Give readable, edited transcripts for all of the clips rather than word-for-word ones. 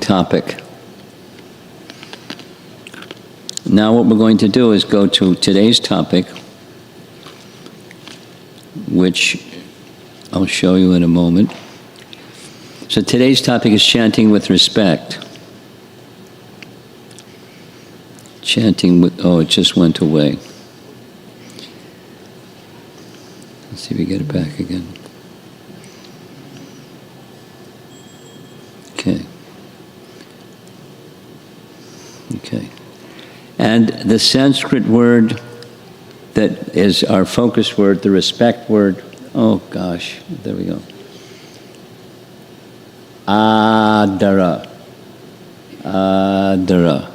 topic. Now what we're going to do is go to today's topic, which I'll show you in a moment. So today's topic is chanting with respect. Chanting with, oh, it just went away. Let's see if we get it back again. Okay. And the Sanskrit word that is our focus word, the respect word, oh gosh, there we go. Adara. Adara.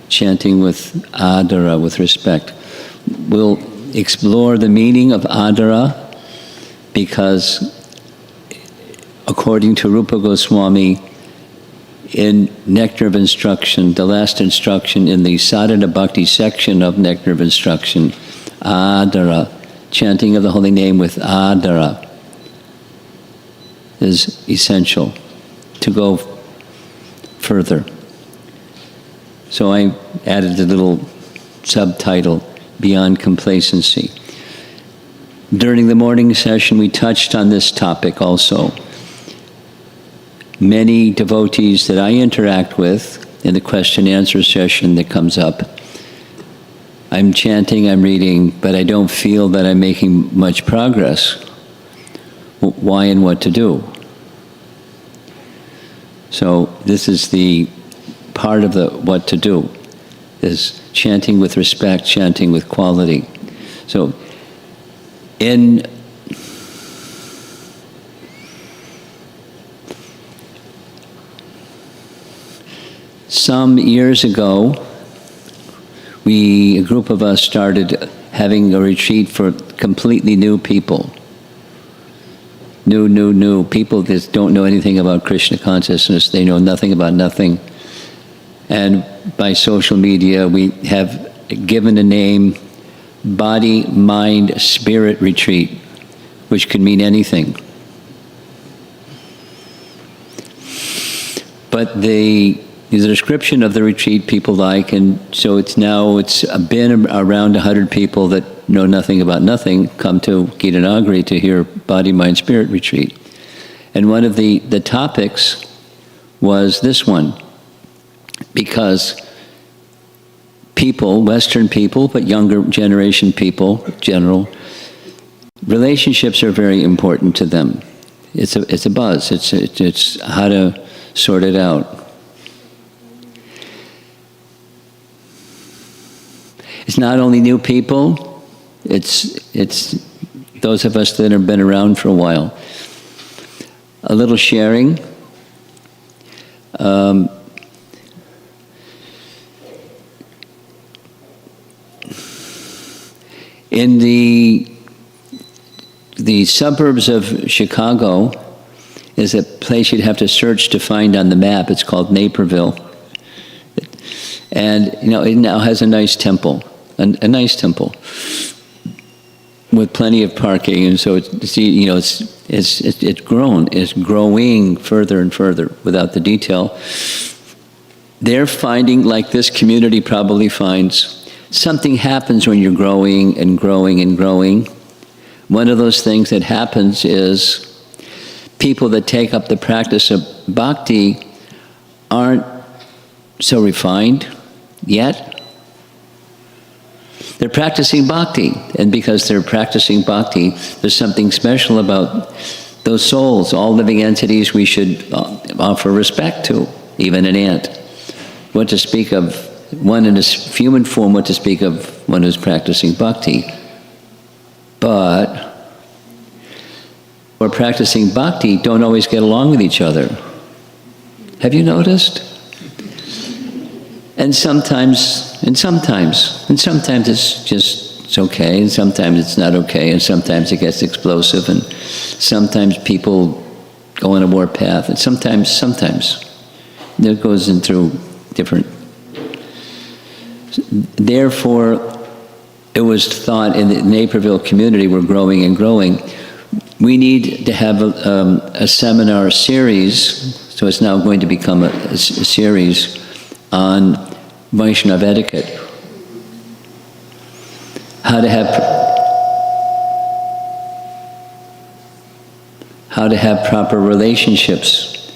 Chanting with Adara, with respect. We'll explore the meaning of Adara because according to Rupa Goswami, in Nectar of Instruction, the last instruction in the Sadhana Bhakti section of Nectar of Instruction, Adara, chanting of the holy name with Adara, is essential to go further. So I added a little subtitle, Beyond Complacency. During the morning session, we touched on this topic also. Many devotees that I interact with in the question-answer session that comes up, I'm chanting, I'm reading, but I don't feel that I'm making much progress. Why and what to do? So this is the part of the what to do, is chanting with respect, chanting with quality. So in some years ago, a group of us started having a retreat for completely new people. New people that don't know anything about Krishna consciousness. They know nothing about nothing. And by social media, we have given a name, Body, Mind, Spirit Retreat, which could mean anything. But the description of the retreat people like, and so it's been around 100 people that know nothing about nothing come to Gitanagari to hear Body, Mind, Spirit Retreat. And one of the topics was this one, because people, Western people, but younger generation people, general, relationships are very important to them. It's a buzz. It's how to sort it out. It's not only new people, it's those of us that have been around for a while. A little sharing. In the suburbs of Chicago is a place you'd have to search to find on the map. It's called Naperville. And it now has a nice temple. A nice temple with plenty of parking, and so it's growing further and further without the detail. They're finding, like this community probably finds, something happens when you're growing and growing and growing. One of those things that happens is people that take up the practice of bhakti aren't so refined yet. They're practicing bhakti, and because they're practicing bhakti, there's something special about those souls, all living entities we should offer respect to, even an ant. What to speak of one in his human form, what to speak of one who's practicing bhakti. But who are practicing bhakti don't always get along with each other. Have you noticed? And sometimes it's okay, and sometimes it's not okay, and sometimes it gets explosive, and sometimes people go on a warpath, and sometimes it goes in through different. Therefore, it was thought in the Naperville community, we're growing and growing, we need to have a seminar series So it's now going to become a series on Vaishnava etiquette. How to have proper relationships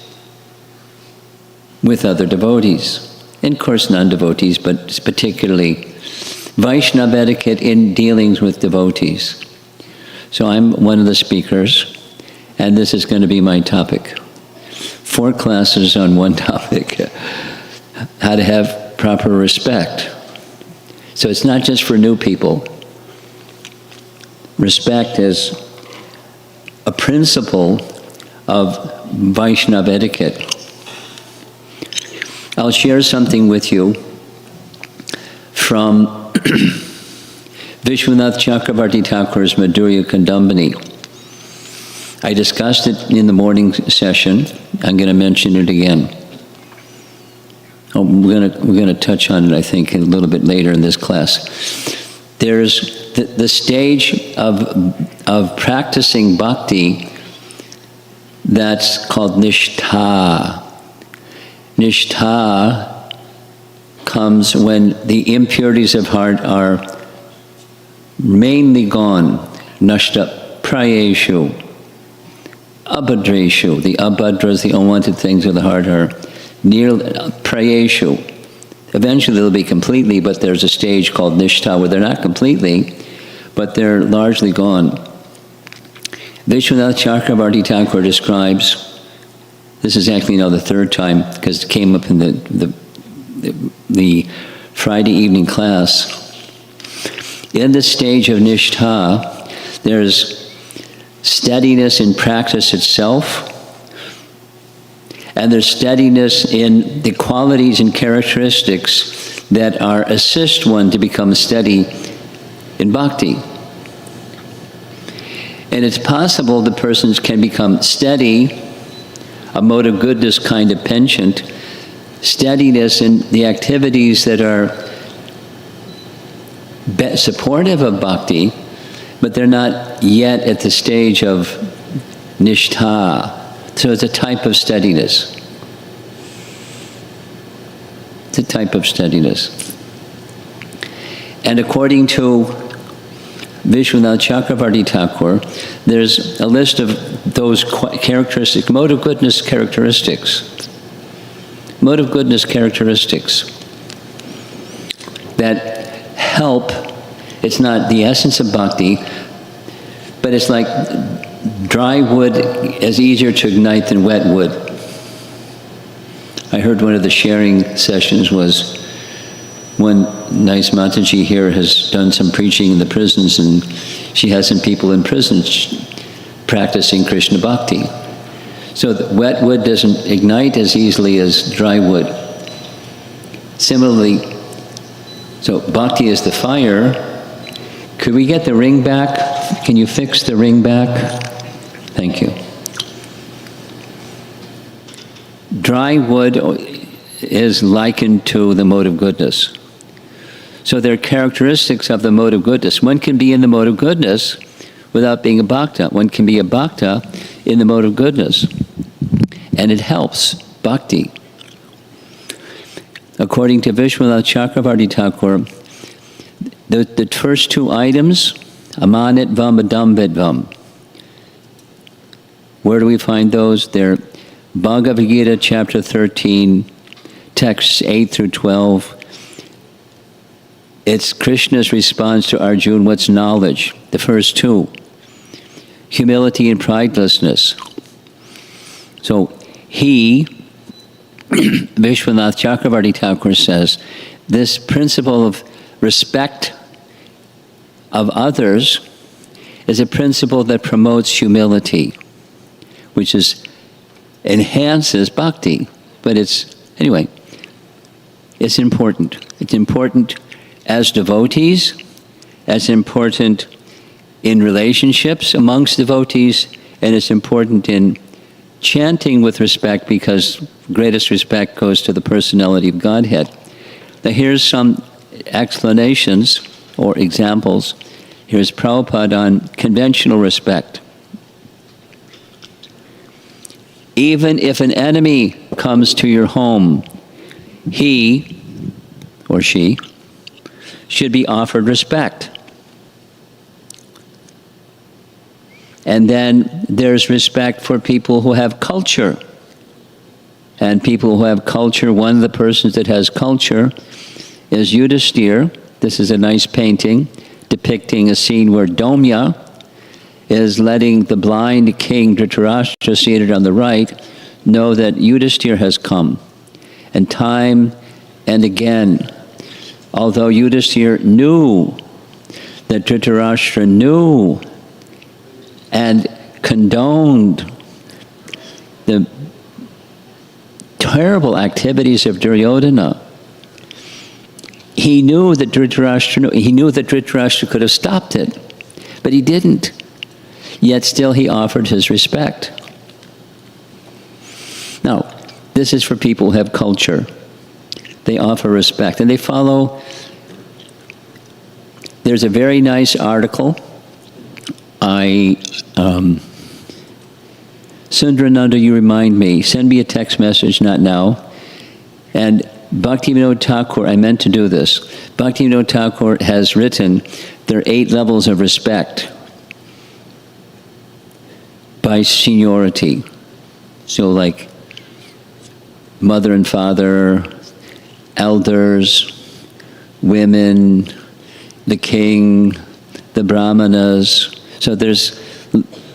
with other devotees. And of course non-devotees, but particularly Vaishnava etiquette in dealings with devotees. So I'm one of the speakers, and this is going to be my topic. 4 classes on one topic. How to have proper respect. So it's not just for new people. Respect is a principle of Vaishnava etiquette. I'll share something with you from Vishwanath Chakravarti Thakur's Madhurya Kandambini. I discussed it in the morning session. I'm going to mention it again. Oh, we're going to touch on it, I think, a little bit later in this class. There's the stage of practicing bhakti that's called nishtha. Nishtha comes when the impurities of heart are mainly gone. Nashta prayeshu, abhadreshu. The abhadras, the unwanted things of the heart, are near prayeshu. Eventually they'll be completely, but there's a stage called nishtha where they're not completely, but they're largely gone. Vishwanath Chakravarti Thakur describes, this is actually now the 3rd time, because it came up in the Friday evening class. In the stage of nishtha, there's steadiness in practice itself, and there's steadiness in the qualities and characteristics that assist one to become steady in bhakti. And it's possible the persons can become steady, a mode of goodness kind of penchant, steadiness in the activities that are supportive of bhakti, but they're not yet at the stage of nishtha. So it's a type of steadiness. It's a type of steadiness. And according to Vishwanath Chakravarti Thakur, there's a list of those characteristics, mode of goodness characteristics. Mode of goodness characteristics that help. It's not the essence of bhakti, but it's like dry wood is easier to ignite than wet wood. I heard one of the sharing sessions was one nice Mataji here has done some preaching in the prisons, and she has some people in prisons practicing Krishna bhakti. So the wet wood doesn't ignite as easily as dry wood. Similarly, so bhakti is the fire. Could we get the ring back? Can you fix the ring back? Thank you. Dry wood is likened to the mode of goodness. So there are characteristics of the mode of goodness. One can be in the mode of goodness without being a bhakta. One can be a bhakta in the mode of goodness. And it helps bhakti. According to Vishwanath Chakravarti Thakur, the first 2 items, amanitvam, adamvidvam. Where do we find those? They're Bhagavad Gita, chapter 13, texts 8 through 12. It's Krishna's response to Arjuna, what's knowledge? The first 2. Humility and pridelessness. So Vishwanath Chakravarti Thakur says, this principle of respect of others is a principle that promotes humility, which enhances bhakti. But it's important. It's important as devotees, as important in relationships amongst devotees, and it's important in chanting with respect, because greatest respect goes to the personality of Godhead. Now here's some explanations or examples. Here's Prabhupada on conventional respect. even if an enemy comes to your home, he or she should be offered respect. And then there's respect for people who have culture. And people who have culture, one of the persons that has culture is Yudhisthira. This is a nice painting depicting a scene where Domya is letting the blind king Dhritarashtra, seated on the right, know that Yudhisthira has come. And time and again, although Yudhisthira knew that Dhritarashtra knew and condoned the terrible activities of Duryodhana, he knew that Dhritarashtra could have stopped it, but he didn't. Yet still he offered his respect. Now, this is for people who have culture. They offer respect, and they follow. There's a very nice article. Sundarananda, you remind me. Send me a text message, not now. And Bhaktivinoda Thakur, I meant to do this. Bhaktivinoda Thakur has written, there are 8 levels of respect by seniority. So like mother and father, elders, women, the king, the brahmanas. So there's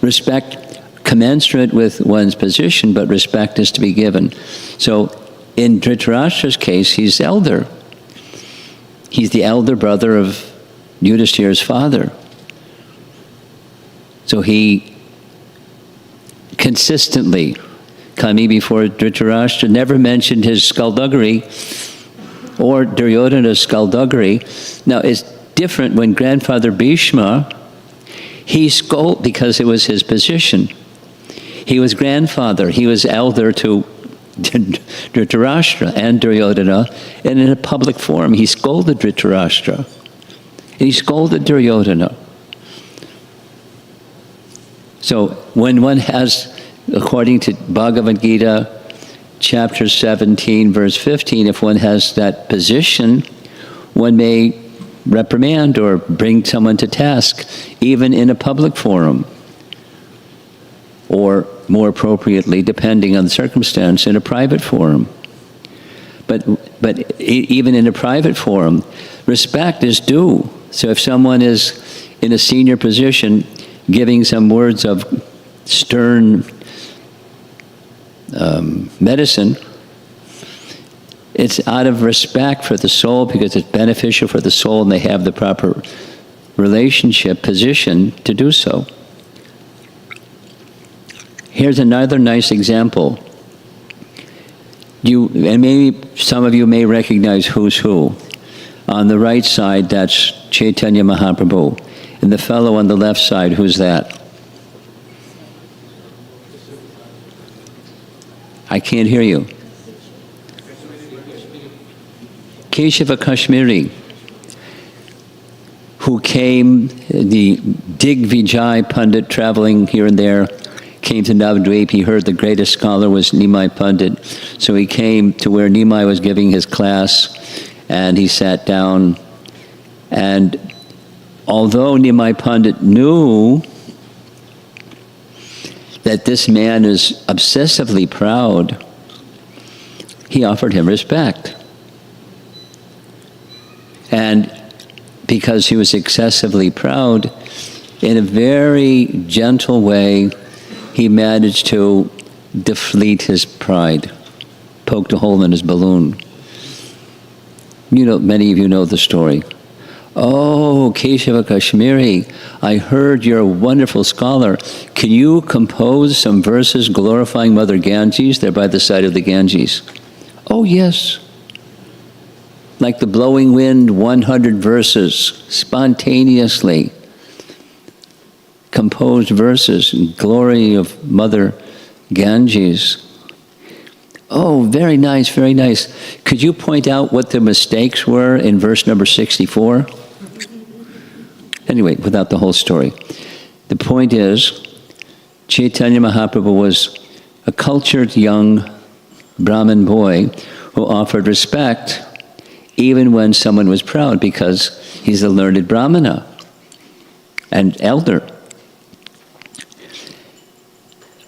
respect commensurate with one's position, but respect is to be given. So in Dhritarashtra's case, he's elder. He's the elder brother of Yudhisthira's father. So he consistently, coming before Dhritarashtra, never mentioned his skullduggery or Duryodhana's skullduggery. Now, it's different when grandfather Bhishma, he scolded because it was his position. He was grandfather. He was elder to Dhritarashtra and Duryodhana, and in a public forum, he scolded Dhritarashtra. And he scolded Duryodhana. So when one has, according to Bhagavad Gita, chapter 17, verse 15, if one has that position, one may reprimand or bring someone to task, even in a public forum, or more appropriately, depending on the circumstance, in a private forum. But even in a private forum, respect is due. So if someone is in a senior position, giving some words of stern medicine, it's out of respect for the soul because it's beneficial for the soul and they have the proper relationship position to do so. Here's another nice example. And maybe some of you may recognize who's who. On the right side, that's Chaitanya Mahaprabhu. And the fellow on the left side, who's that? I can't hear you. Keshava Kashmiri, who came, the Digvijay Pandit traveling here and there, came to Navadvip. He heard the greatest scholar was Nimai Pandit. So he came to where Nimai was giving his class, and he sat down. And although Nimai Pandit knew that this man is obsessively proud, he offered him respect. And because he was excessively proud, in a very gentle way, he managed to deflate his pride, poked a hole in his balloon. You know, many of you know the story. Oh, Keshava Kashmiri, I heard you're a wonderful scholar. Can you compose some verses glorifying Mother Ganges? They're by the side of the Ganges. Oh, yes. Like the blowing wind, 100 verses, spontaneously. Composed verses in glory of Mother Ganges. Oh, very nice, very nice. Could you point out what the mistakes were in verse number 64? Anyway, without the whole story. The point is, Chaitanya Mahaprabhu was a cultured young Brahmin boy who offered respect even when someone was proud, because he's a learned Brahmana and elder.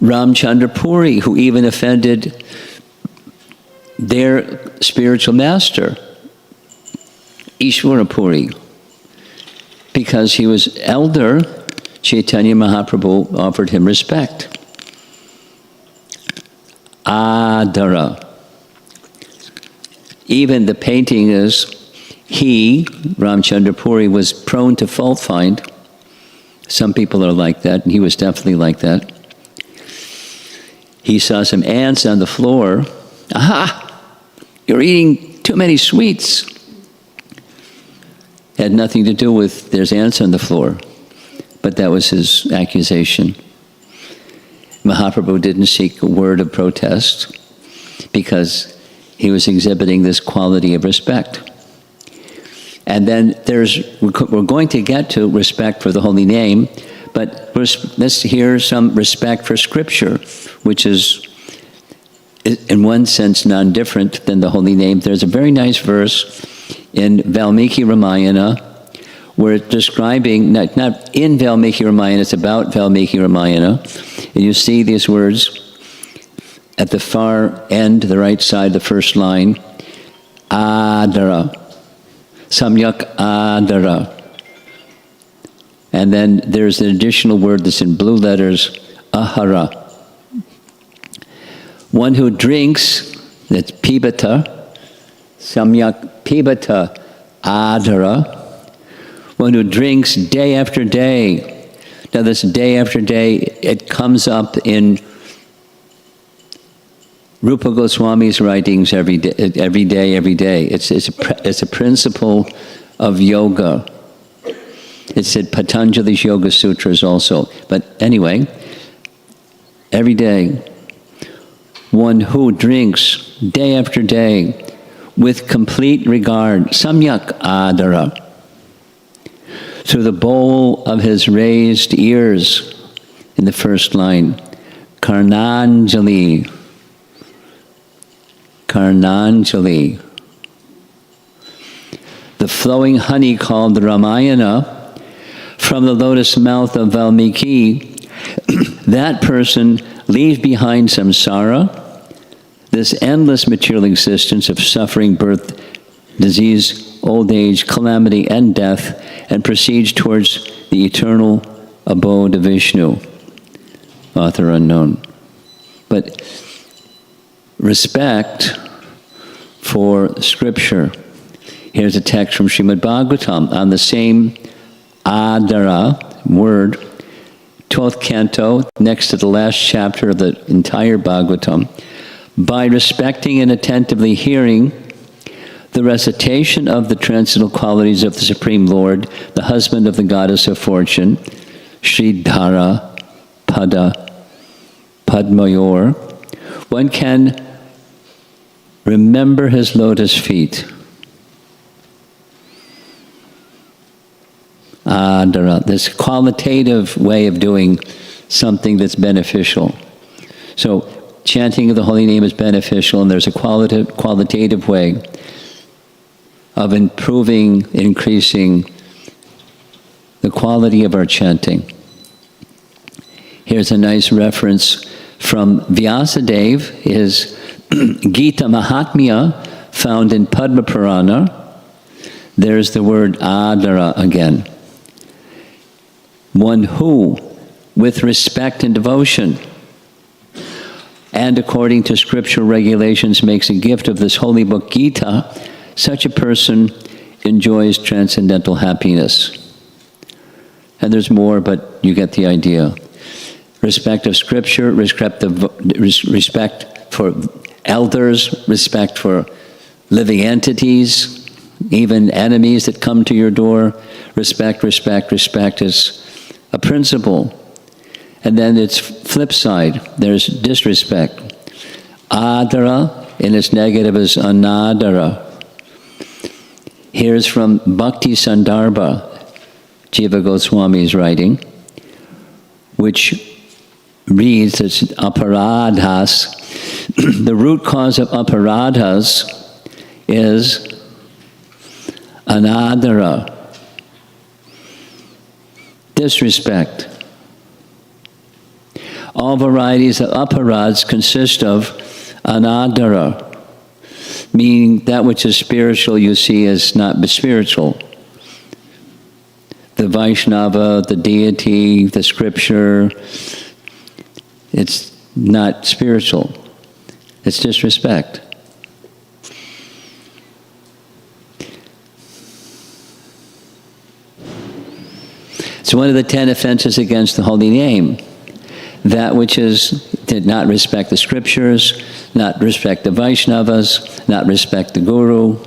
Ramchandra Puri, who even offended their spiritual master, Ishwara Puri, because he was elder. Chaitanya Mahaprabhu offered him respect. Adara. Even the painting is, he, Ramchandra Puri, was prone to fault find. Some people are like that, and he was definitely like that. He saw some ants on the floor. Aha! You're eating too many sweets. Had nothing to do with there's ants on the floor. But that was his accusation. Mahaprabhu didn't seek a word of protest because he was exhibiting this quality of respect. And then we're going to get to respect for the holy name, but let's hear some respect for Scripture, which is, in one sense, non-different than the holy name. There's a very nice verse in Valmiki Ramayana where it's describing, not in Valmiki Ramayana, it's about Valmiki Ramayana, and you see these words at the far end, the right side, the first line, Adara, Samyak Adara. And then there's an additional word that's in blue letters, Ahara. One who drinks, that's Pibata, Samyak Pibata Adara. One who drinks day after day. Now this day after day, it comes up in Rupa Goswami's writings every day. It's a principle of yoga. It's in Patanjali's Yoga Sutras also. But anyway, every day, one who drinks day after day with complete regard, Samyak Adara, through the bowl of his raised ears, in the first line, Karnanjali, Karnanjali. The flowing honey called the Ramayana from the lotus mouth of Valmiki, that person leaves behind samsara, this endless material existence of suffering, birth, disease, old age, calamity, and death, and proceeds towards the eternal abode of Vishnu. Author unknown. But respect for Scripture. Here's a text from Srimad Bhagavatam on the same Adara word, 12th canto, next to the last chapter of the entire Bhagavatam. By respecting and attentively hearing the recitation of the transcendental qualities of the Supreme Lord, the husband of the goddess of fortune, Sridhara Pada Padmayor, one can remember his lotus feet. Adara, this qualitative way of doing something that's beneficial. So chanting of the holy name is beneficial, and there's a qualitative way of improving, increasing the quality of our chanting. Here's a nice reference from Vyasadeva, his Gita Mahatmya, found in Padma Purana. There's the word Adara again. One who, with respect and devotion, and according to scriptural regulations, makes a gift of this holy book Gita, such a person enjoys transcendental happiness. And there's more, but you get the idea. Respect of scripture, respect for elders, respect for living entities, even enemies that come to your door. Respect is a principle. And then its flip side, there's disrespect. Adara, in its negative, is anadara. Here's from Bhakti Sandarbha, Jiva Goswami's writing, which reads, it's aparadhas. The root cause of aparadhas is anadara, disrespect. All varieties of aparads consist of anadara, meaning that which is spiritual you see as not spiritual. The Vaishnava, the deity, the scripture, it's not spiritual. It's disrespect. It's one of the 10 offenses against the holy name. That which is to not respect the scriptures, not respect the Vaishnavas, not respect the Guru.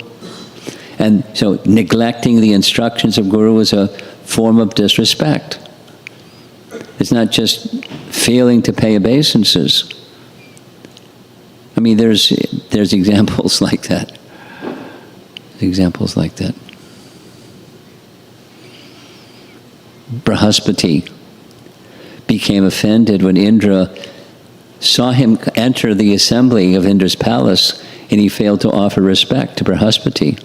And so neglecting the instructions of Guru is a form of disrespect. It's not just failing to pay obeisances. I mean, there's examples like that. Examples like that. Brahaspati became offended when Indra saw him enter the assembly of Indra's palace, and he failed to offer respect to Brahaspati.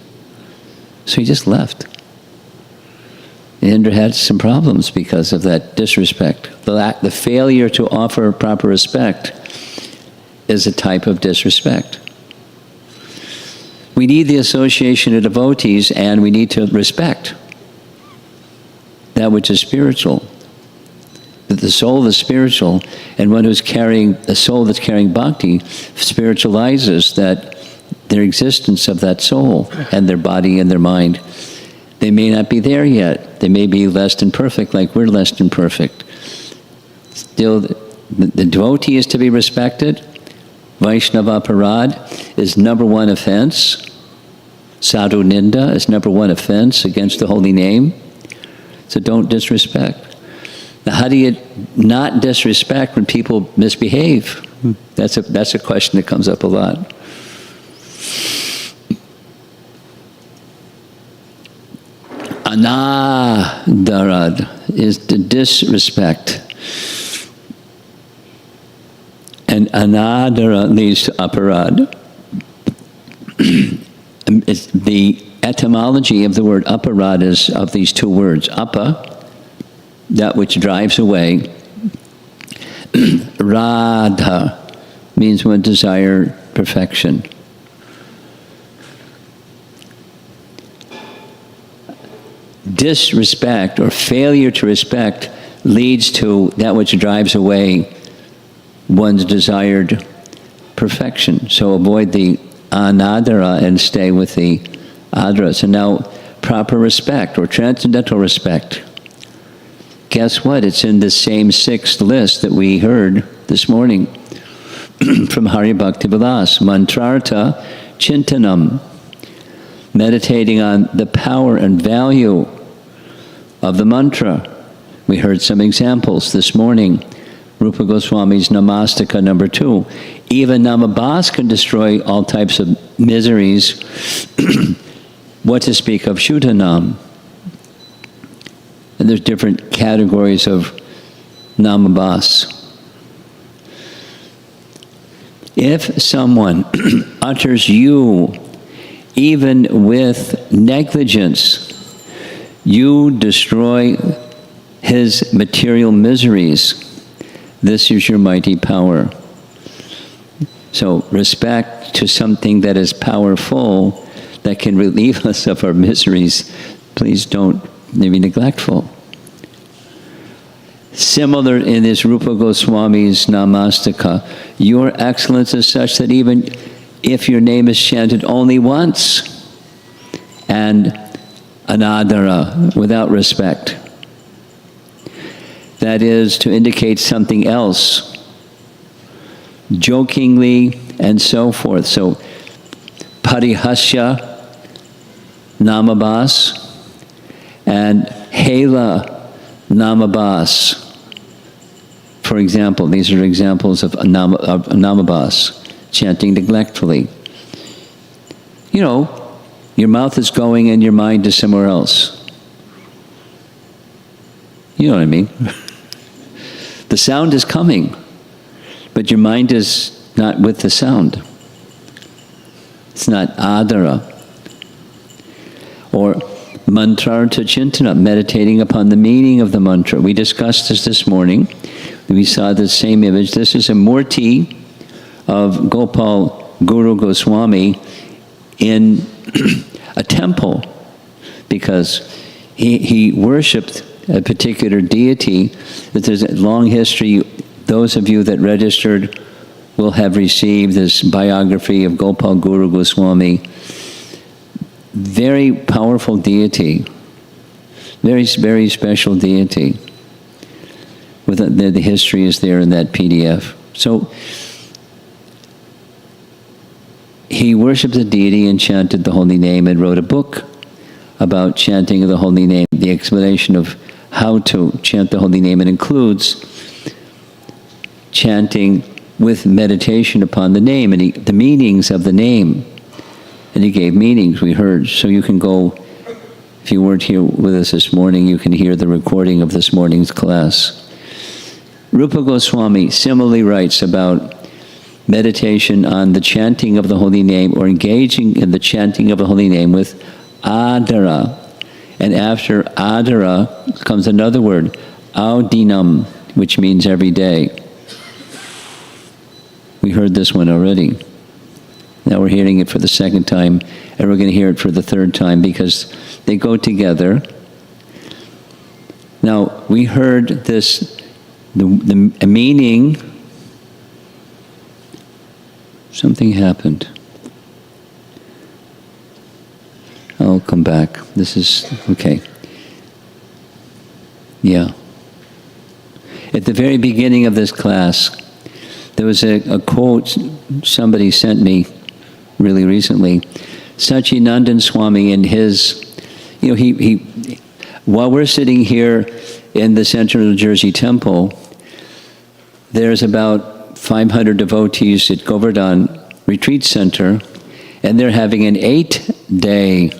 So he just left. Indra had some problems because of that disrespect. The failure to offer proper respect is a type of disrespect. We need the association of devotees, and we need to respect that which is spiritual. That the soul is spiritual, and one who's carrying, the soul that's carrying bhakti spiritualizes that their existence of that soul and their body and their mind. They may not be there yet. They may be less than perfect, like we're less than perfect. Still, the devotee is to be respected. Vaishnava aparad is number one offense. Sadhu ninda is number one offense against the holy name. So don't disrespect. Now, how do you not disrespect when people misbehave? That's a question that comes up a lot. Anadarad is the disrespect. And anadara leads to aparad. It's the etymology of the word aparad is of these two words. Apa, that which drives away. Radha means one desire perfection. Disrespect or failure to respect leads to that which drives away one's desired perfection. So avoid the anadara and stay with the adara. So now, proper respect or transcendental respect. Guess what? It's in the same sixth list that we heard this morning from Hari Bhakti Vilas. Mantrartha Chintanam. Meditating on the power and value of the mantra. We heard some examples this morning. Rupa Goswami's Namastika number 2. Even Namabhas can destroy all types of miseries. What to speak of Shuddhanam? And there's different categories of Namabhas. If someone utters you, even with negligence, you destroy his material miseries. This is your mighty power. So respect to something that is powerful, that can relieve us of our miseries. Please don't be neglectful. Similar in this Rupa Goswami's Namastika, your excellence is such that even if your name is chanted only once, and anadara, without respect, that is to indicate something else, jokingly and so forth. So, parihasya, namabhas, and hela, namabhas. For example, these are examples of namabhas, chanting neglectfully. You know, your mouth is going and your mind is somewhere else. You know what I mean? The sound is coming, but your mind is not with the sound. It's not adara. Or mantrartha chintana, meditating upon the meaning of the mantra. We discussed this morning. We saw the same image. This is a murti of Gopal Guru Goswami in a temple, because he worshipped a particular deity. There's a long history. Those of you that registered will have received this biography of Gopal Guru Goswami. Very powerful deity. Very, very special deity. With the history is there in that PDF. So he worshipped the deity and chanted the holy name and wrote a book about chanting of the holy name. The explanation of how to chant the holy name. It includes chanting with meditation upon the name and the meanings of the name. And he gave meanings, we heard. So you can go, if you weren't here with us this morning, you can hear the recording of this morning's class. Rupa Goswami similarly writes about meditation on the chanting of the holy name, or engaging in the chanting of the holy name with adara. And after adara comes another word, audinam, which means every day. We heard this one already. Now we're hearing it for the second time, and we're going to hear it for the third time, because they go together. Now, we heard this, the meaning. Something happened. I'll come back. This is, okay. Yeah. At the very beginning of this class, there was a quote somebody sent me really recently. Satchidananda Swami in his, he while we're sitting here in the Central New Jersey Temple, there's about 500 devotees at Govardhan Retreat Center, and they're having an 8-day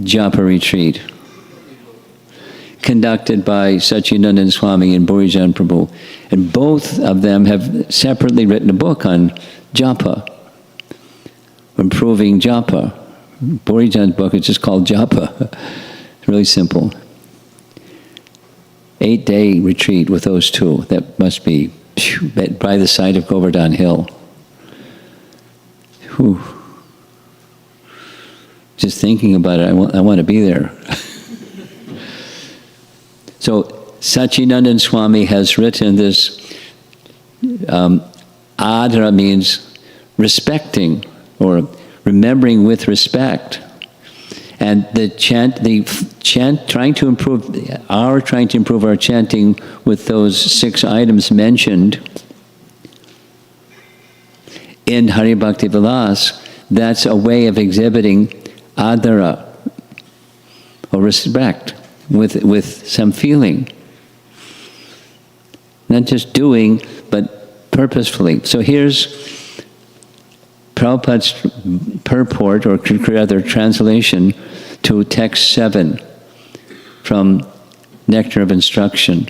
japa retreat conducted by Satchidananda Swami and Burijan Prabhu. And both of them have separately written a book on japa, improving japa. Burijan's book is just called Japa. It's really simple. 8-day retreat with those two. That must be by the side of Govardhan Hill. Whew. Just thinking about it, I want to be there. So Satchidananda Swami has written this. Adara means respecting, or remembering with respect. And trying to improve our chanting with those 6 items mentioned in Hari Bhakti Vilas, that's a way of exhibiting adara, or respect, with some feeling. Not just doing, but purposefully. So here's Prabhupada's purport, or rather translation, to text 7 from Nectar of Instruction,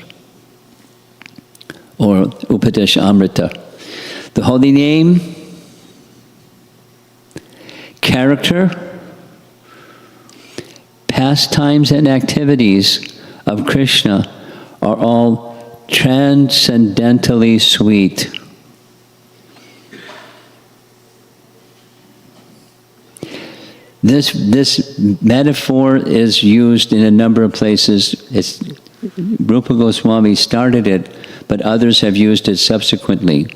or Upadesha Amrita. The holy name, character, pastimes and activities of Krishna are all transcendentally sweet. This metaphor is used in a number of places. Rupa Goswami started it, but others have used it subsequently.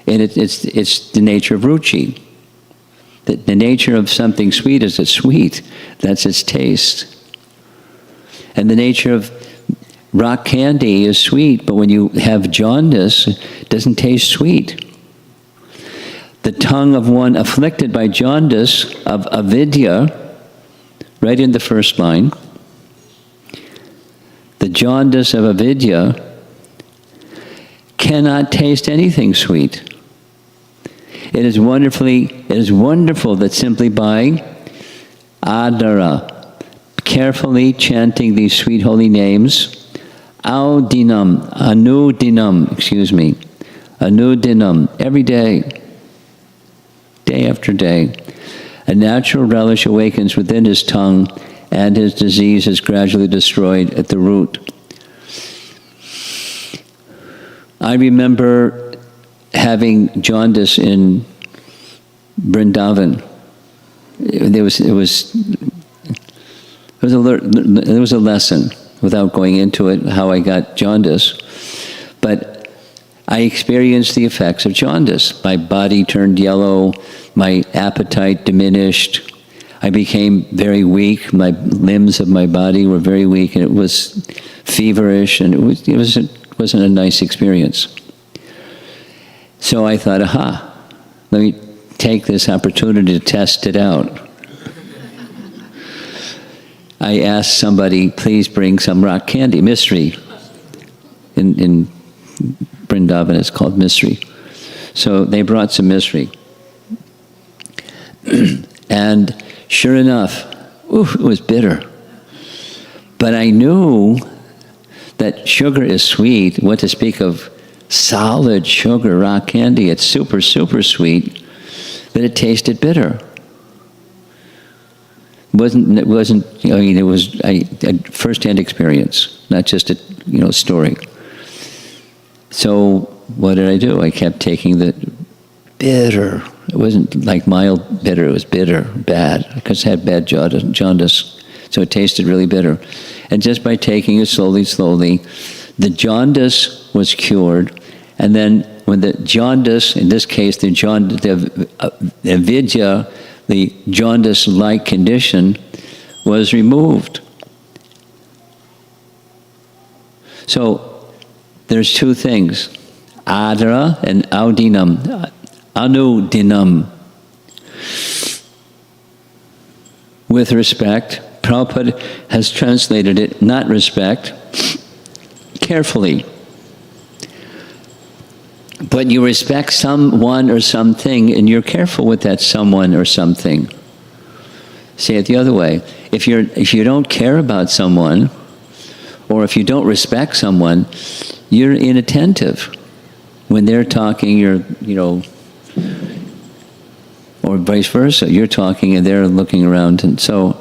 And it's the nature of ruchi. The nature of something sweet is it's sweet. That's its taste. And the nature of rock candy is sweet, but when you have jaundice, it doesn't taste sweet. The tongue of one afflicted by jaundice, of avidya, right in the first line, the jaundice of avidya cannot taste anything sweet. It is wonderful that simply by adara, carefully chanting these sweet holy names, audinam, Anudinam, every day, day after day. A natural relish awakens within his tongue, and his disease is gradually destroyed at the root. I remember having jaundice in Vrindavan. There was a lesson, without going into it, how I got jaundice. But I experienced the effects of jaundice. My body turned yellow, my appetite diminished, I became very weak, my limbs of my body were very weak, and it was feverish, and it wasn't a nice experience. So I thought, aha, let me take this opportunity to test it out. I asked somebody, please bring some rock candy, mystery. In Vrindavan, it's called mystery. So they brought some mystery. And sure enough, it was bitter. But I knew that sugar is sweet. What to speak of solid sugar, rock candy, it's super, super sweet, but it tasted bitter. It wasn't, I mean, it was a first-hand experience, not just a, story. So what did I do? I kept taking the bitter. It wasn't like mild bitter, it was bitter, bad, because I had bad jaundice, so it tasted really bitter. And just by taking it slowly, the jaundice was cured, and then when the jaundice, in this case, the avidya, the jaundice-like condition, was removed. So there's two things, adara and audinam. Anudinam. With respect, Prabhupada has translated it, not respect, carefully. But you respect someone or something, and you're careful with that someone or something. Say it the other way. If you don't care about someone, or if you don't respect someone, you're inattentive. When they're talking, you're, or vice versa. You're talking and they're looking around, and so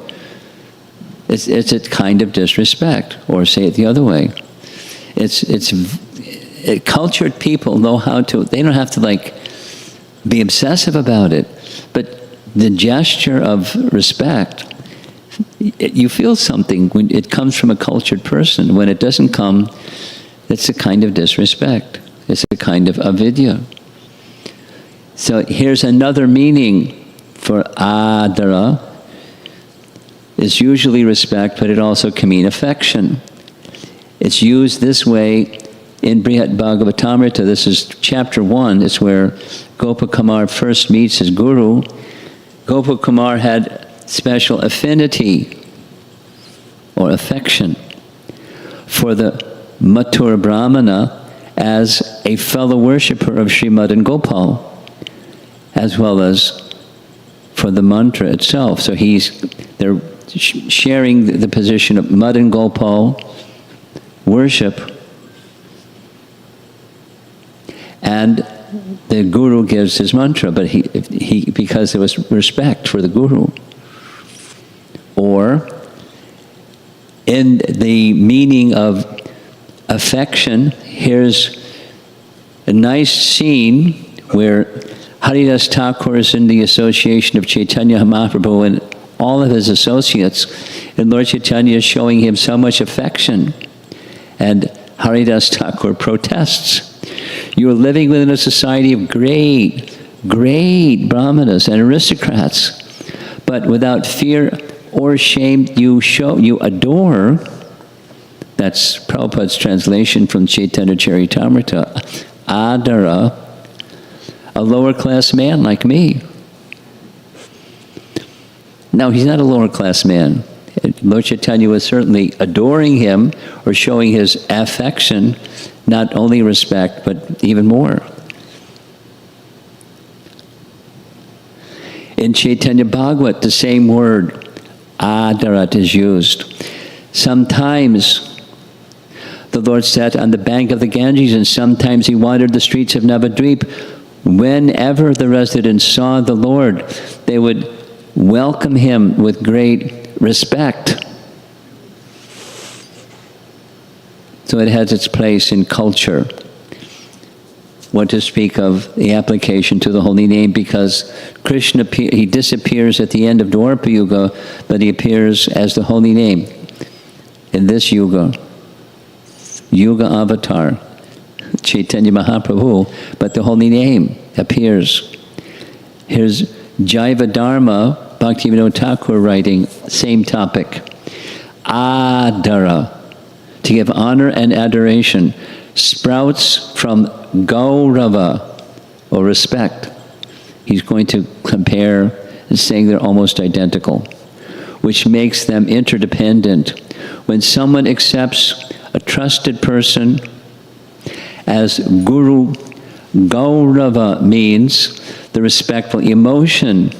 it's a kind of disrespect. Or say it the other way. Cultured people know how to. They don't have to be obsessive about it, but the gesture of respect, you feel something when it comes from a cultured person. When it doesn't come, it's a kind of disrespect. It's a kind of avidya. So here's another meaning for adara. It's usually respect, but it also can mean affection. It's used this way in Brihat Bhagavatamrita. This is chapter 1. It's where Gopakumar first meets his guru. Gopakumar had special affinity or affection for the Mathura Brahmana as a fellow worshipper of Sri Madan Gopal, as well as for the mantra itself. So they're sharing the position of Madan Gopal worship, and the guru gives his mantra, but he because there was respect for the guru. Or in the meaning of affection, here's a nice scene where Haridas Thakur is in the association of Chaitanya Mahaprabhu and all of his associates, and Lord Chaitanya is showing him so much affection. And Haridas Thakur protests. You are living within a society of great brahmanas and aristocrats, but without fear or shame you adore. That's Prabhupada's translation from Chaitanya Charitamrita. Adara, a lower class man like me. Now, he's not a lower class man. Lord Chaitanya was certainly adoring him or showing his affection, not only respect, but even more. In Chaitanya Bhagavat, the same word, adarat, is used. Sometimes the Lord sat on the bank of the Ganges, and sometimes he wandered the streets of Navadvip. Whenever the residents saw the Lord, they would welcome him with great respect. So it has its place in culture. What to speak of the application to the holy name, because Krishna, he disappears at the end of Dwapara Yuga, but he appears as the holy name in this yuga. Yuga avatar, Chaitanya Mahaprabhu, but the holy name appears. Here's Jaiva Dharma, Bhaktivinoda Thakur writing, same topic. Adara, to give honor and adoration, sprouts from Gaurava, or respect. He's going to compare and saying they're almost identical, which makes them interdependent. When someone accepts a trusted person as Guru, Gaurava means the respectful emotion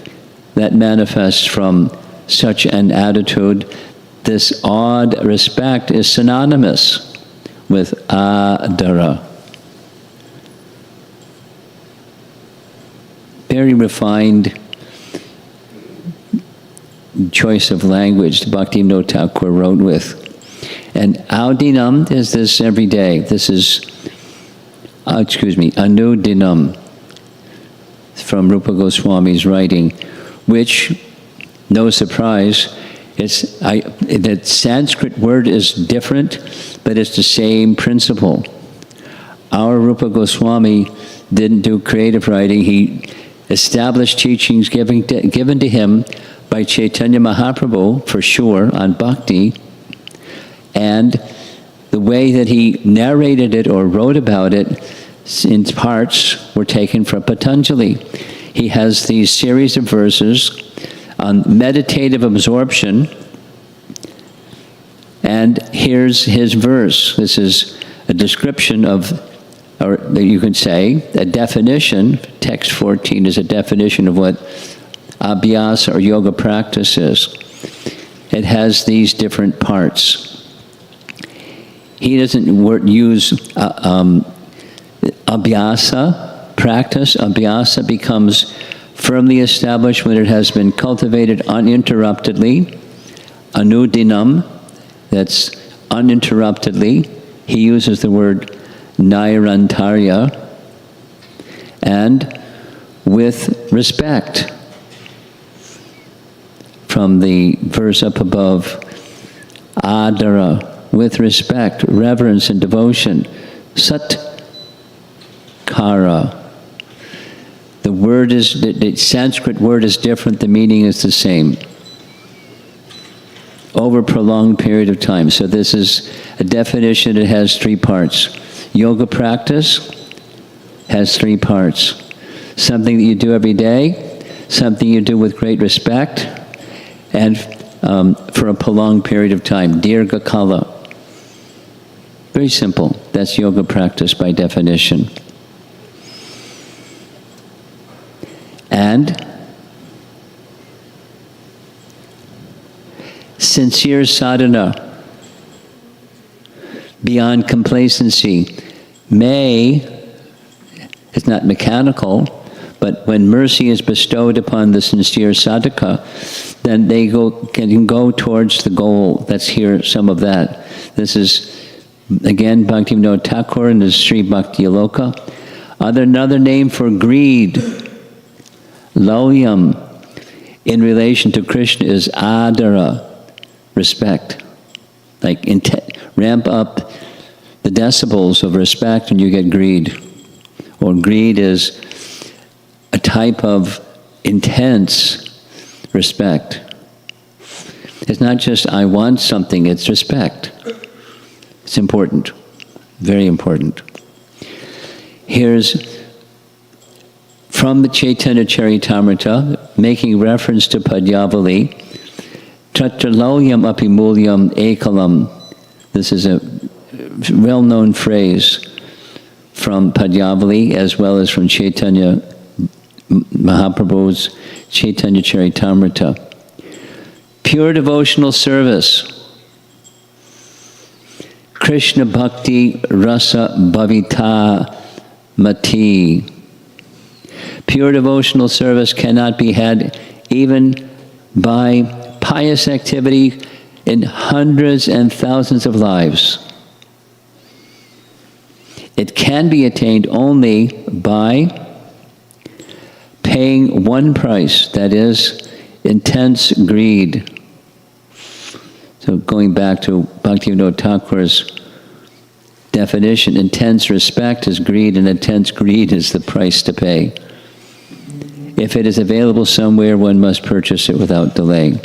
that manifests from such an attitude. This odd respect is synonymous with Adara. Very refined choice of language Bhaktivinoda Thakur wrote with. And Audinam is this every day. This is, Anudinam from Rupa Goswami's writing, which, no surprise, the Sanskrit word is different, but it's the same principle. Our Rupa Goswami didn't do creative writing. He established teachings given to him by Chaitanya Mahaprabhu, for sure, on bhakti, and the way that he narrated it or wrote about it in parts were taken from Patanjali. He has these series of verses on meditative absorption, and here's his verse. This is a description of, or you could say, a definition. Text 14 is a definition of what abhyasa or yoga practice is. It has these different parts. He doesn't use abhyasa practice. Abhyasa becomes firmly established when it has been cultivated uninterruptedly. Anudinam, that's uninterruptedly. He uses the word nairantarya, and with respect. From the verse up above, adara, with respect, reverence and devotion. Satkara. The word is, the Sanskrit word is different, the meaning is the same. Over a prolonged period of time. So this is a definition that has three parts. Yoga practice has three parts. Something that you do every day, something you do with great respect, and for a prolonged period of time. Dirgha kala. Very simple. That's yoga practice by definition. And sincere sadhana, beyond complacency, it's not mechanical, but when mercy is bestowed upon the sincere sadhaka, then they can go towards the goal. Let's hear some of that. This is, again, Bhaktivinoda Thakur in the Sri Bhakti Aloka. Another name for greed, loyam, in relation to Krishna is adara, respect. Like ramp up the decibels of respect and you get greed. Or greed is a type of intense respect. It's not just I want something, it's respect. It's important, very important. Here's from the Chaitanya Charitamrita, making reference to Padyavali, Tatraloyam apimulyam ekalam. This is a well-known phrase from Padyavali as well as from Chaitanya Mahaprabhu's Chaitanya Charitamrita. Pure devotional service. Krishna Bhakti Rasa Bhavita Mati. Pure devotional service cannot be had even by pious activity in hundreds and thousands of lives. It can be attained only by paying one price, that is, intense greed. So going back to Bhaktivinoda Thakur's definition, intense respect is greed, and intense greed is the price to pay. If it is available somewhere, one must purchase it without delay.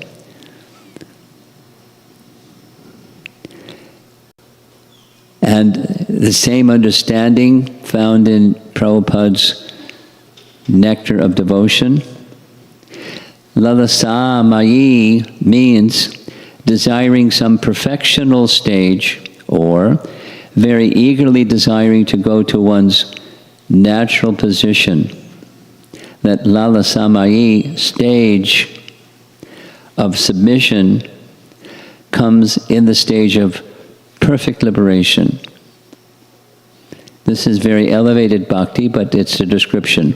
And the same understanding found in Prabhupada's Nectar of Devotion. Lalasa Mayi means desiring some perfectional stage, or very eagerly desiring to go to one's natural position. That Lalasa Mayi stage of submission comes in the stage of perfect liberation. This is very elevated bhakti, but it's a description.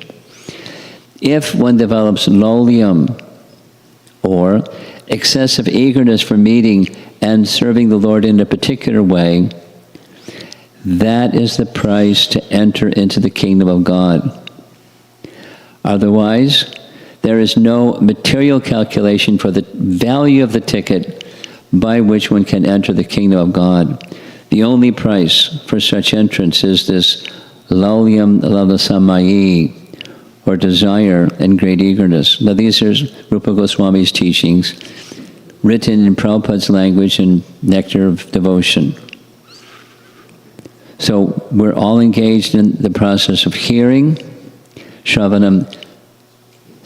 If one develops lolium, or excessive eagerness for meeting and serving the Lord in a particular way, that is the price to enter into the kingdom of God. Otherwise, there is no material calculation for the value of the ticket by which one can enter the kingdom of God. The only price for such entrance is this lolium lalasamayi, or desire and great eagerness. Now these are Rupa Goswami's teachings, written in Prabhupada's language in Nectar of Devotion. So we're all engaged in the process of hearing. Shravanam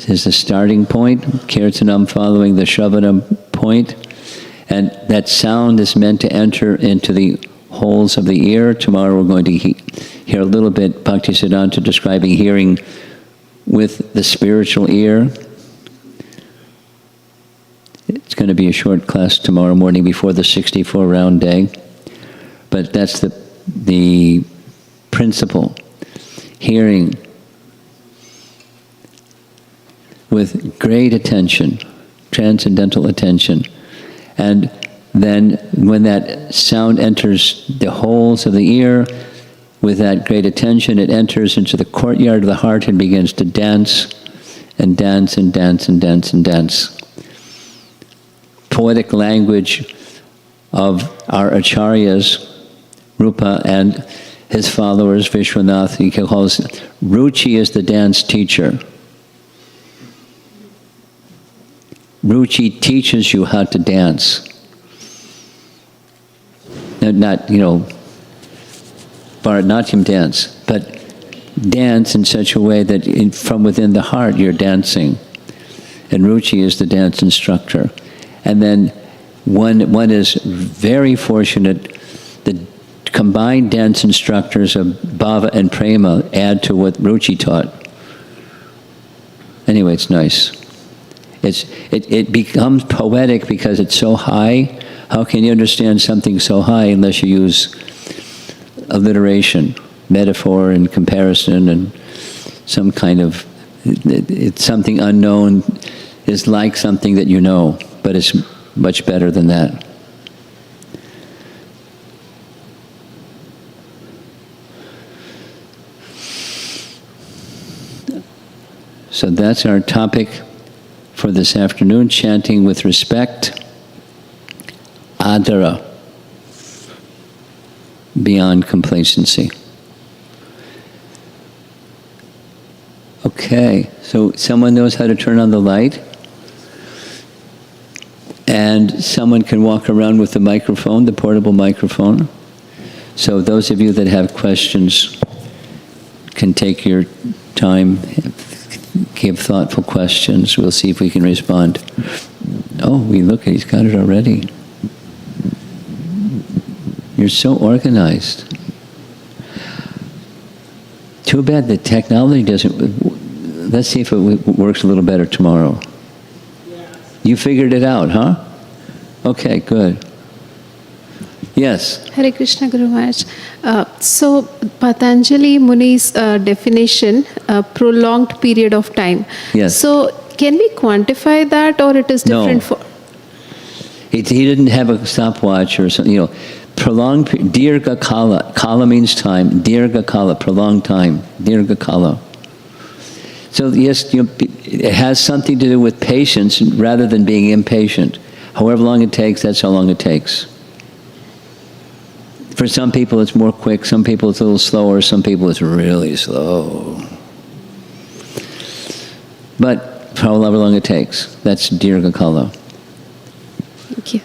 is the starting point, Kirtanam following the Shravanam point, and that sound is meant to enter into the holes of the ear. Tomorrow we're going to hear a little bit Bhaktisiddhanta describing hearing with the spiritual ear. It's going to be a short class tomorrow morning before the 64-round day, but that's the principle. Hearing with great attention, transcendental attention, and then when that sound enters the holes of the ear, with that great attention, it enters into the courtyard of the heart and begins to dance, and dance, and dance, and dance, and dance. Poetic language of our acharyas, Rupa and his followers, Vishwanath, he calls Ruchi is the dance teacher. Ruchi teaches you how to dance. Not, Bharatanatyam dance, but dance in such a way that from within the heart you're dancing. And Ruchi is the dance instructor. And then one is very fortunate. The combined dance instructors of Bhava and Prema add to what Ruchi taught. Anyway, it's nice. It becomes poetic because it's so high. How can you understand something so high unless you use alliteration, metaphor, and comparison, and some kind of, it's something unknown is like something that you know, but it's much better than that. So that's our topic for this afternoon, chanting with respect, adara, beyond complacency. Okay, so someone knows how to turn on the light, and someone can walk around with the microphone, the portable microphone. So those of you that have questions can take your time, give thoughtful questions. We'll see if we can respond. Oh, he's got it already. You're so organized. Too bad the technology doesn't. Let's see if it works a little better tomorrow. You figured it out, huh? Okay, good. Yes. Hare Krishna Guru Maharaj. So Patanjali Muni's definition, prolonged period of time. Yes. So can we quantify that, or it is different for? He didn't have a stopwatch or something, prolonged, dirgha kala. Kala means time. Dirgha kala, prolonged time. Dirgha kala. So yes, it has something to do with patience rather than being impatient. However long it takes, that's how long it takes. For some people it's more quick, some people it's a little slower, some people it's really slow. But however long it takes, that's dirgha kala. Thank you.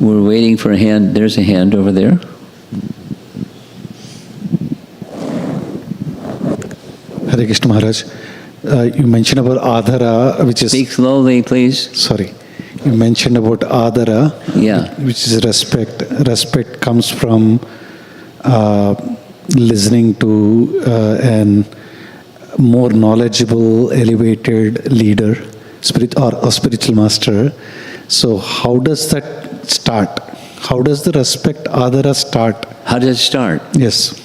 We're waiting for a hand. There's a hand over there. Hare Krishna Maharaj, you mentioned about Adara, which is... Speak slowly, please. Sorry. You mentioned about Adara, Yeah. which is respect. Respect comes from listening to an more knowledgeable, elevated leader, or a spiritual master. So how does that start? How does the respect Adara start? How did it start? Yes.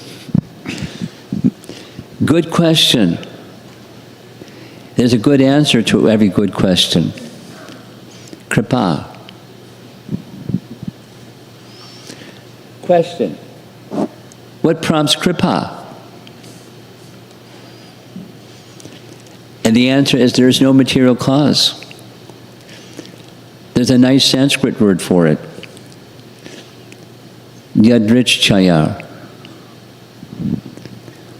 Good question. There's a good answer to every good question. Kripa. Question. What prompts kripa? And the answer is there's no material cause. There's a nice Sanskrit word for it. Yadrichchaya.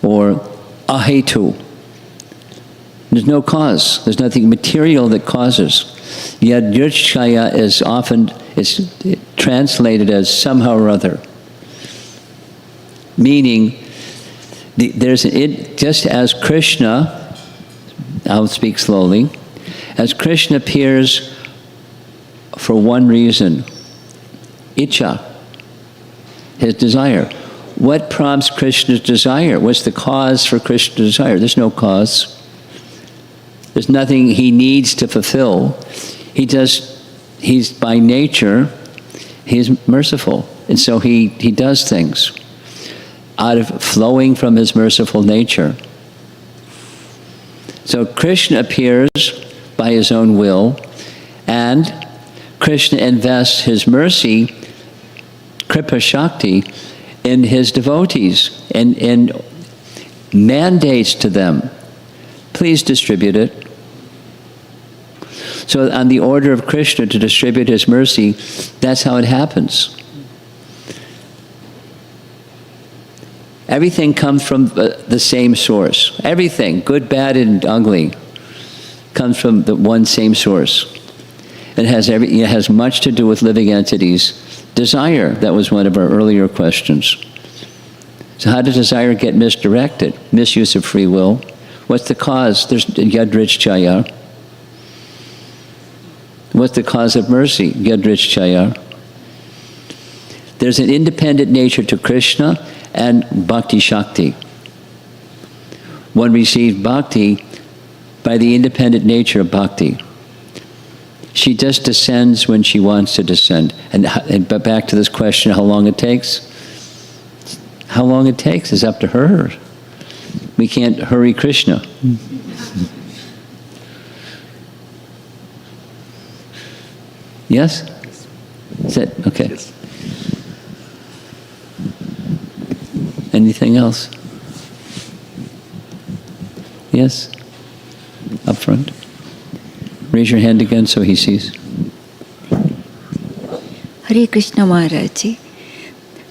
Or ahetu. There's no cause. There's nothing material that causes. Yadrichchaya is often translated as somehow or other. Meaning, just as Krishna, I'll speak slowly, as Krishna appears for one reason, Icha, his desire. What prompts Krishna's desire? What's the cause for Krishna's desire? There's no cause. There's nothing he needs to fulfill. He's by nature, he's merciful. And so he does things out of flowing from his merciful nature. So Krishna appears by his own will, and Krishna invests his mercy, Kripa Shakti, in his devotees and mandates to them, please distribute it. So on the order of Krishna to distribute his mercy, that's how it happens. Everything comes from the same source. Everything, good, bad, and ugly, comes from the one same source. It has much to do with living entities. Desire, that was one of our earlier questions. So how does desire get misdirected? Misuse of free will. What's the cause? There's Yadrichchaya. What's the cause of mercy? Yadrichchaya. There's an independent nature to Krishna and Bhakti Shakti. One receives Bhakti by the independent nature of Bhakti. She just descends when she wants to descend. But back to this question, how long it takes? How long it takes is up to her. We can't hurry Krishna. Yes? Is that okay? Yes. Anything else? Yes? Up front. Raise your hand again so he sees. Hare Krishna Maharaj.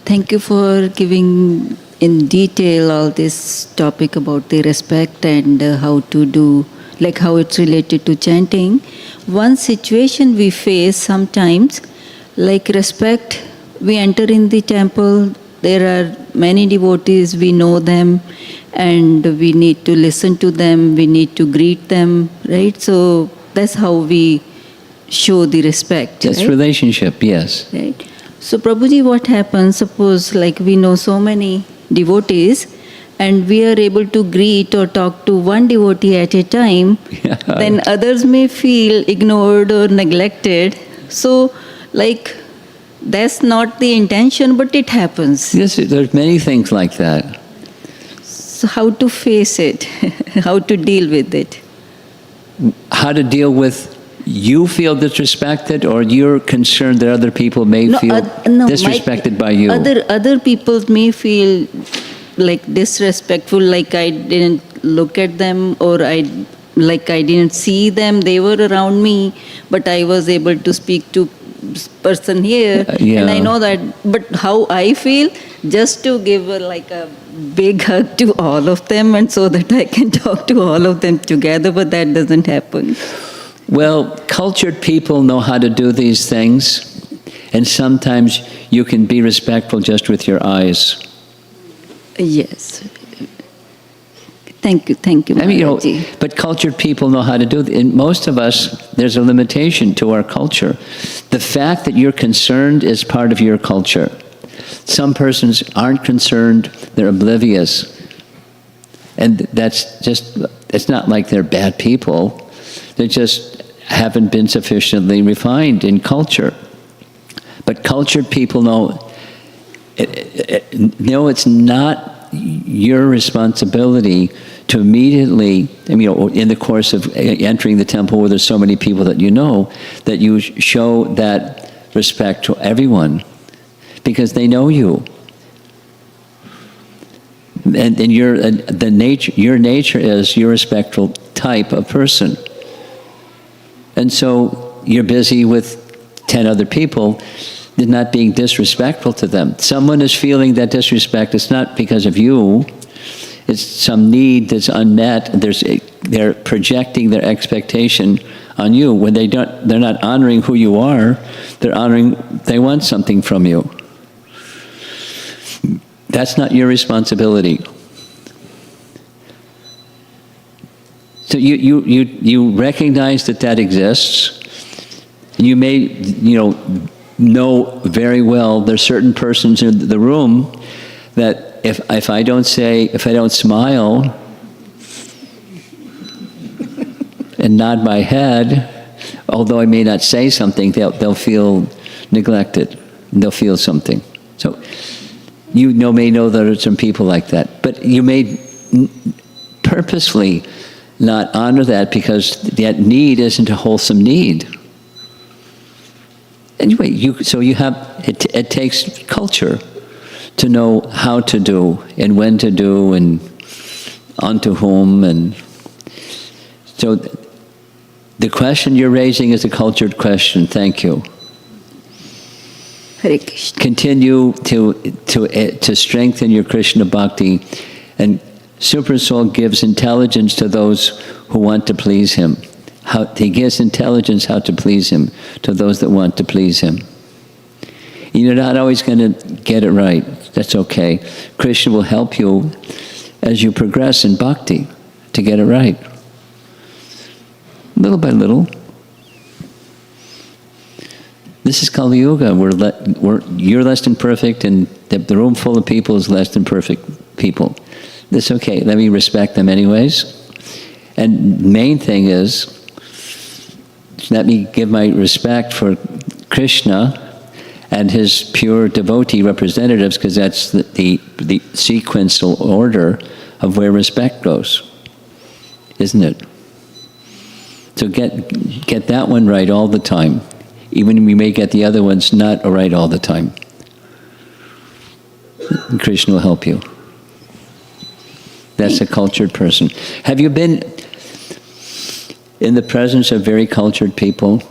Thank you for giving in detail all this topic about the respect and how to do, like how it's related to chanting. One situation we face sometimes, like respect, we enter in the temple, there are many devotees, we know them, and we need to listen to them, we need to greet them, right? So that's how we show the respect. That's right? relationship, yes. Right. So Prabhuji, what happens, suppose like we know so many devotees, and we are able to greet or talk to one devotee at a time, Yeah. then others may feel ignored or neglected. So, like, that's not the intention, but it happens. Yes, there's many things like that. So, how to face it, how to deal with it. How to deal with you feel disrespected, or you're concerned that other people may feel disrespected by you? Other people may feel like disrespectful, like I didn't look at them, or I didn't see them. They were around me, but I was able to speak to person here, Yeah. and I know that. But how I feel, just to give a big hug to all of them, and so that I can talk to all of them together, but that doesn't happen. Well, cultured people know how to do these things, and sometimes you can be respectful just with your eyes. Yes. Thank you, I mean, Maharaji. but cultured people know how to do it. And most of us, there's a limitation to our culture. The fact that you're concerned is part of your culture. Some persons aren't concerned, they're oblivious. And that's just, it's not like they're bad people. They just haven't been sufficiently refined in culture. But cultured people know, it's not your responsibility to immediately, in the course of entering the temple where there's so many people that you know, that you show that respect to everyone, because they know you. And your nature is you're a respectful type of person. And so you're busy with 10 other people, not being disrespectful to them. Someone is feeling that disrespect, it's not because of you, it's some need that's unmet. They're projecting their expectation on you. When they're not honoring who you are, they want something from you. That's not your responsibility. So you recognize that exists. You may, know very well there's certain persons in the room that if I don't smile and nod my head, although I may not say something, they'll feel neglected. They'll feel something. So may know there are some people like that, but you may purposely not honor that because that need isn't a wholesome need. Anyway, it takes culture to know how to do and when to do and onto whom. And so the question you're raising is a cultured question. Thank you. Hare Krishna. Continue to strengthen your Krishna bhakti, and Super Soul gives intelligence to those who want to please him. He gives intelligence how to please him to those that want to please him. You're not always going to get it right. That's okay. Krishna will help you as you progress in bhakti to get it right. Little by little. This is Kali Yuga. You're less than perfect, and the room full of people is less than perfect people. That's okay. Let me respect them anyways. And main thing is, let me give my respect for Krishna and his pure devotee representatives, because that's the sequential order of where respect goes, isn't it? So get that one right all the time, even we may get the other ones not right all the time. And Krishna will help you. That's a cultured person. Have you been in the presence of very cultured people?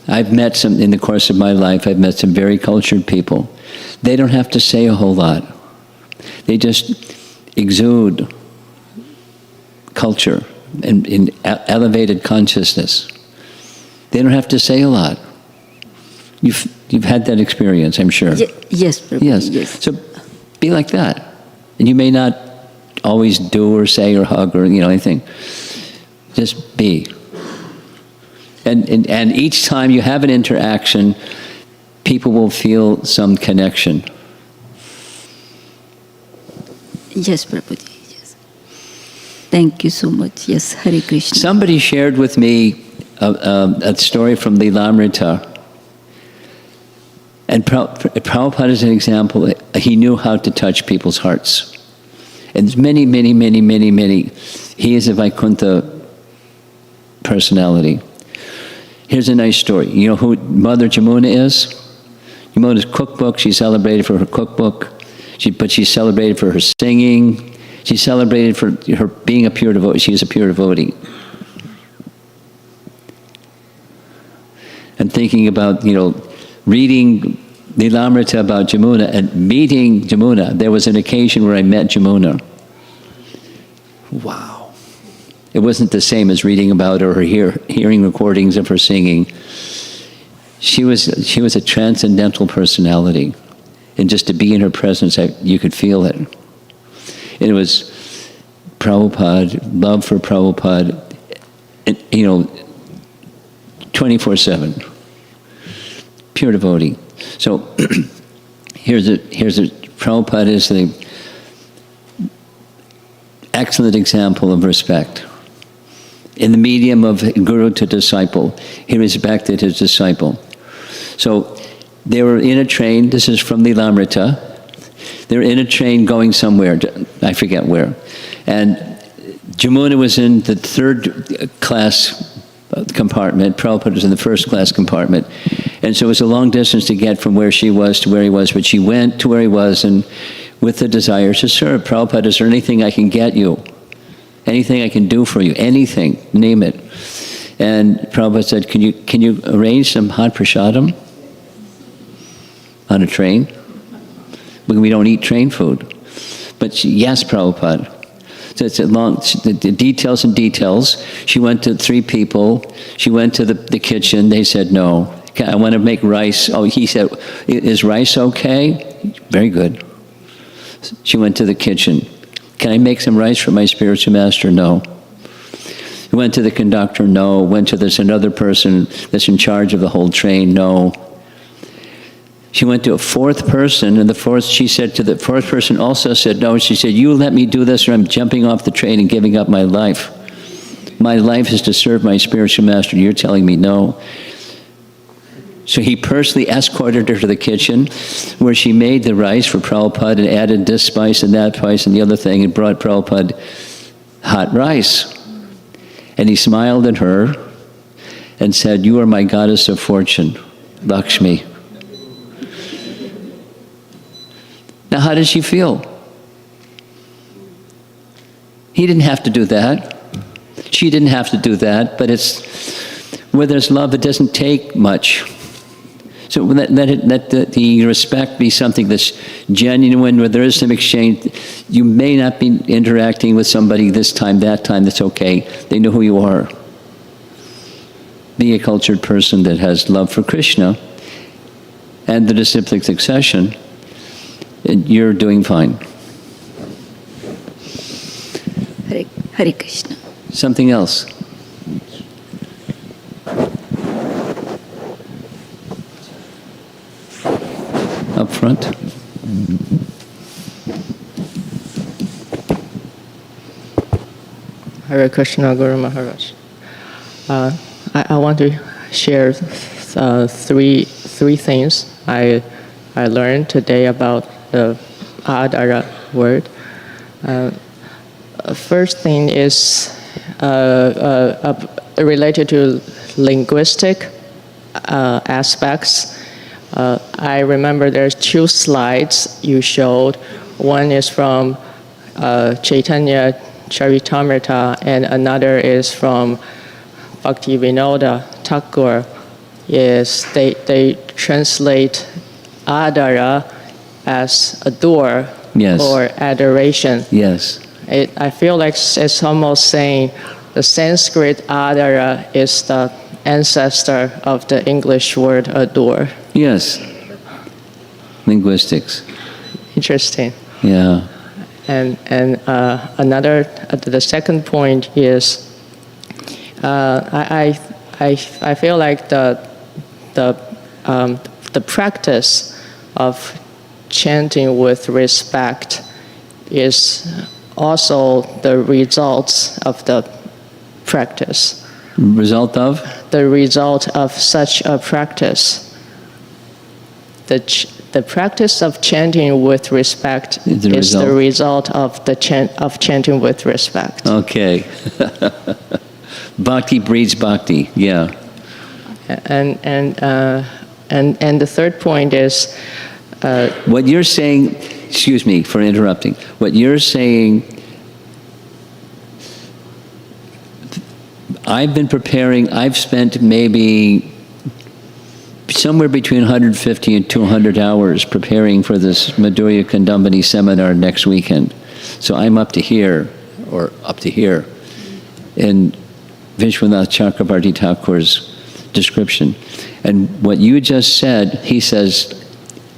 I've met some, in the course of my life, I've met some very cultured people. They don't have to say a whole lot. They just exude culture and in elevated consciousness. They don't have to say a lot. You've had that experience, I'm sure. Yes, Prabhu. Yes. So be like that. And you may not always do or say or hug or anything. Just be. And each time you have an interaction, people will feel some connection. Yes, Prabhuji. Yes. Thank you so much. Yes, Hare Krishna. Somebody shared with me a story from Lilamrita. And Prabhupada is an example. He knew how to touch people's hearts. And there's many, many, many, many, many. He is a Vaikuntha personality. Here's a nice story. You know who Mother Jamuna is? Jamuna's cookbook. She's celebrated for her cookbook. But she's celebrated for her singing. She's celebrated for her being a pure devotee. She is a pure devotee. And thinking about, reading Lilamrita about Jamuna and meeting Jamuna. There was an occasion where I met Jamuna. Wow. It wasn't the same as reading about her or hearing recordings of her singing. She was a transcendental personality. And just to be in her presence, you could feel it. And it was Prabhupada, love for Prabhupada, 24/7. Pure devotee. So here's a Prabhupada is the excellent example of respect. In the medium of guru to disciple, he respected his disciple. So they were in a train, this is from Lilamrita, they were in a train going somewhere, I forget where. And Jamuna was in the third class compartment, Prabhupada was in the first class compartment. And so it was a long distance to get from where she was to where he was, but she went to where he was and with the desire to serve. Prabhupada, is there anything I can get you? Anything I can do for you? Anything, name it. And Prabhupada said, can you arrange some hot prasadam on a train? We don't eat train food. But yes, Prabhupada. So it's the details and details. She went to 3 people. She went to the kitchen. They said, no. I want to make rice. Oh, he said, is rice okay? Very good. She went to the kitchen. Can I make some rice for my spiritual master? No. Went to the conductor? No. Went to this another person that's in charge of the whole train? No. She went to a 4th person, and she said to the 4th person also said no. She said, you let me do this or I'm jumping off the train and giving up my life. My life is to serve my spiritual master. You're telling me no. So he personally escorted her to the kitchen where she made the rice for Prabhupada and added this spice and that spice and the other thing and brought Prabhupada hot rice. And he smiled at her and said, you are my goddess of fortune, Lakshmi. Now how does she feel? He didn't have to do that. She didn't have to do that, but where there's love, it doesn't take much. So let the respect be something that's genuine, where there is some exchange. You may not be interacting with somebody this time, that time, that's okay. They know who you are. Be a cultured person that has love for Krishna and the disciplic succession, and you're doing fine. Hare Krishna. Something else. Up front. Hare Krishna, Guru Maharaj. I want to share three things I learned today about the Adara word. First thing is related to linguistic aspects. I remember there's 2 slides you showed. One is from Chaitanya Charitamrita, and another is from Bhaktivinoda Thakur. Yes, they translate Adara as adore, yes, or adoration. Yes. I feel like it's almost saying the Sanskrit Adara is the ancestor of the English word adore. Yes. Linguistics. Interesting. Yeah. And the second point is, I feel like the practice of chanting with respect is also the results of the practice. Result of? The result of such a practice. The practice of chanting with respect is the result of chanting with respect. Okay. Bhakti breeds bhakti. Yeah. And the third point is what you're saying. Excuse me for interrupting. What you're saying. I've been preparing. I've spent maybe somewhere between 150 and 200 hours preparing for this Madhurya Kandambani seminar next weekend. So I'm up to here in Vishwanath Chakrabarti Thakur's description. And what you just said, he says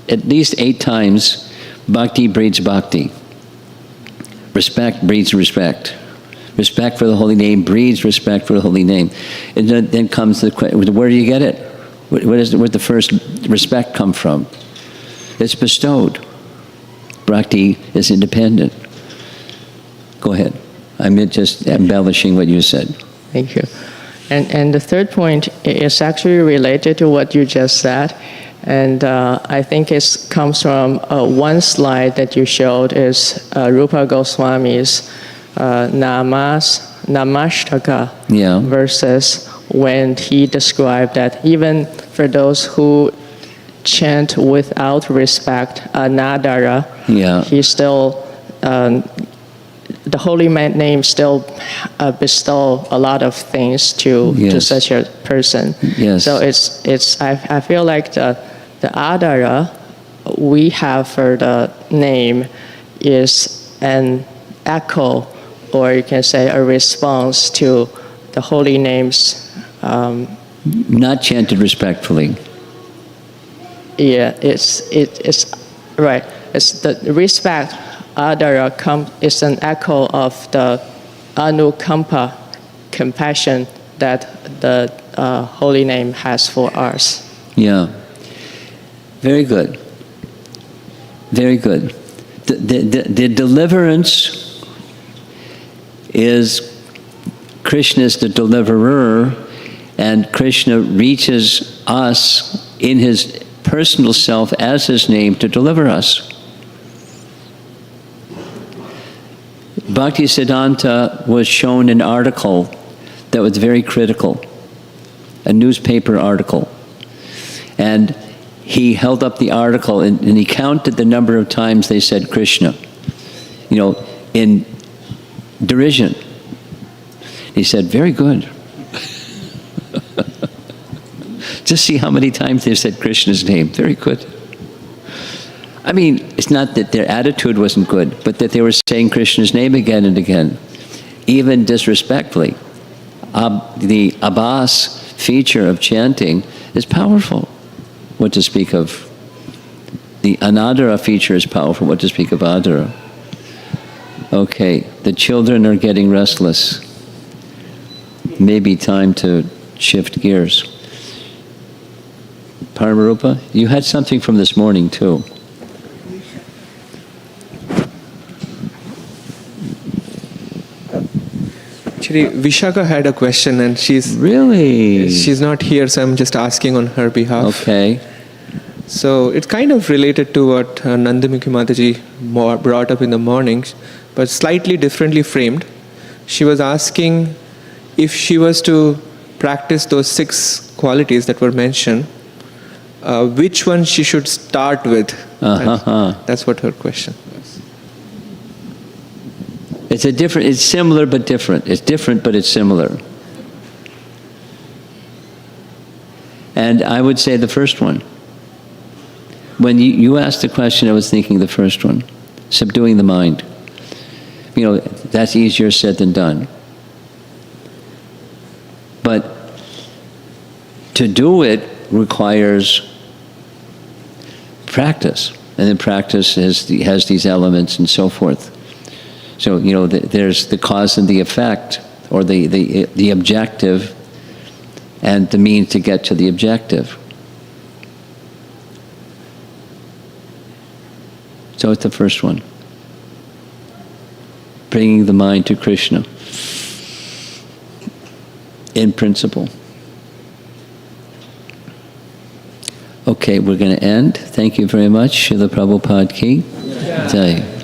at least 8 times, bhakti breeds bhakti. Respect breeds respect. Respect for the holy name breeds respect for the holy name. And then comes the question, where do you get it? Where'd the first respect come from? It's bestowed. Bhakti is independent. Go ahead. I'm just embellishing what you said. Thank you. And the third point is actually related to what you just said. And I think it comes from one slide that you showed is Rupa Goswami's Namashtaka versus when he described that even for those who chant without respect, anadara, he still, the holy name still bestow a lot of things to such a person. Yes. So I feel like the adara we have for the name is an echo, or you can say a response to the holy name's not chanted respectfully. Yeah, it's right. It's the respect adara is an echo of the anukampa, compassion that the holy name has for us. Yeah. Very good. Very good. The deliverance is Krishna is the deliverer, and Krishna reaches us in his personal self as his name to deliver us. Bhaktisiddhanta was shown an article that was very critical, a newspaper article. And he held up the article and he counted the number of times they said Krishna, in derision. He said, very good. Just see how many times they've said Krishna's name. Very good. I mean, it's not that their attitude wasn't good, but that they were saying Krishna's name again and again, even disrespectfully. The Abbas feature of chanting is powerful. What to speak of? The Anadara feature is powerful. What to speak of Adara? Okay, the children are getting restless. Maybe time to shift gears. Paramarupa, you had something from this morning too. Actually, Vishaka had a question and she's not here, so I'm just asking on her behalf. Okay. So it's kind of related to what Nandamukhi Mataji brought up in the mornings, but slightly differently framed. She was asking if she was to practice those 6 qualities that were mentioned, which one she should start with. That's what her question was. It's similar but different. It's different but it's similar. And I would say the first one. When you asked the question, I was thinking the first one. Subduing the mind. That's easier said than done. But to do it requires practice. And then practice has these elements and so forth. So, there's the cause and the effect, or the objective, and the means to get to the objective. So it's the first one. bringing the mind to Krishna in principle. Okay, we're going to end. Thank you very much. Srila Prabhupada ki jai.